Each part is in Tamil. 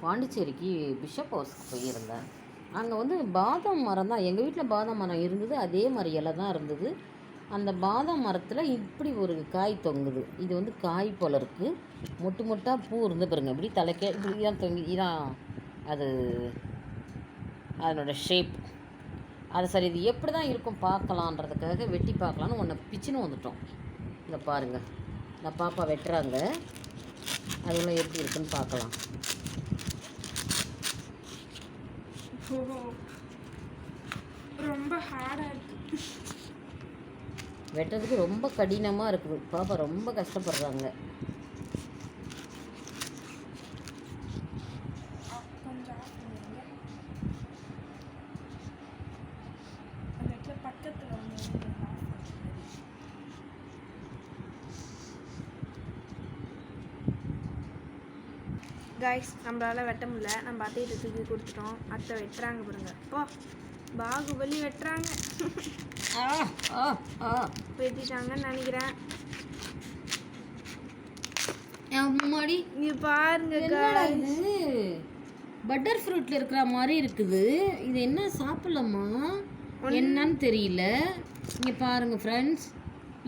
பாண்டிச்சேரிக்கு பிஷப் ஹவுஸ்க்கு போயிருந்தேன். அங்கே வந்து பாதாம் மரம் தான், எங்கள் வீட்டில் பாதாம் மரம் இருந்தது, அதே மாதிரி இலை தான் இருந்தது. அந்த பாதாம் மரத்தில் இப்படி ஒரு காய் தொங்குது. இது வந்து காய் போல இருக்குது. மொட்டு மொட்டாக பூ இருந்து பாருங்க, இப்படி தலைக்க இப்படி தான் தொங்கி, இதான் அது அதனோட ஷேப். அது சரி, இது எப்படி தான் இருக்கும் பார்க்கலான்றதுக்காக வெட்டி பார்க்கலான்னு ஒன்றை பிச்சுன்னு வந்துட்டோம். இதை பாருங்கள், இந்த பாப்பா வெட்டுறாங்க, அதெல்லாம் எப்படி இருக்குன்னு பார்க்கலாம். ரொம்ப ஹார்டாக இருக்குது, வெட்டுறதுக்கு ரொம்ப கடினமாக இருக்குது. பாப்பா ரொம்ப கஷ்டப்படுறாங்க. கைஸ், நம்மளால் வெட்ட முடியல. நம்ம அத்தையிட்ட தூக்கி கொடுத்துட்டோம். அத்தை வெட்டுறாங்க பாருங்க. அப்போ பாகுபலி வெட்டுறாங்க. வெட்டிட்டாங்கன்னு நினைக்கிறேன். அம்மாடி, இங்கே பாருங்க, இது பட்டர் ஃப்ரூட்டில் இருக்கிற மாதிரி இருக்குது. இது என்ன சாப்பிடலாமா என்னன்னு தெரியல. இங்கே பாருங்கள் ஃப்ரெண்ட்ஸ்,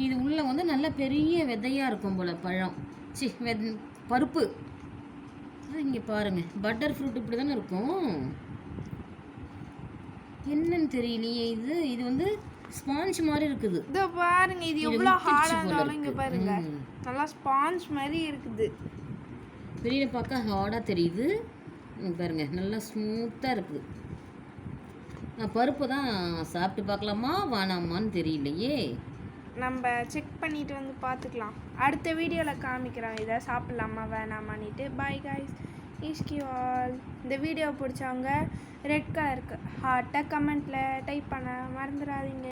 இது உள்ளே வந்து நல்ல பெரிய விதையாக இருக்கும் போல் பழம். பருப்பு. இங்கே பாருங்கள், பட்டர் ஃப்ரூட் இப்படி தானே இருக்கும், என்னன்னு தெரியலையே. இது வந்து ஸ்பாஞ்ச் மாதிரி இருக்குது. இதோ பாருங்க, இது எவ்வளோ ஹார்டாக இருந்தாலும் இங்கே பாருங்க, நல்லா ஸ்பாஞ்ச் மாதிரி இருக்குது. வெளியில் பார்க்க ஹார்டாக தெரியுது, பாருங்க நல்லா ஸ்மூத்தாக இருக்குது. நான் பருப்பு தான் சாப்பிட்டு பார்க்கலாமா வேணாமான்னு தெரியலையே. நம்ம செக் பண்ணிட்டு வந்து பார்த்துக்கலாம். அடுத்த வீடியோவில் காமிக்கிறோம் இதை சாப்பிட்லாமா வேணாமான்னுட்டு. பாய் காய்ஸ், இஸ்கி ஆல். இந்த வீடியோ பிடிச்சவங்க ரெட் கலருக்கு ஹார்ட்டை கமெண்ட்டில் டைப் பண்ண மறந்துடாதீங்க.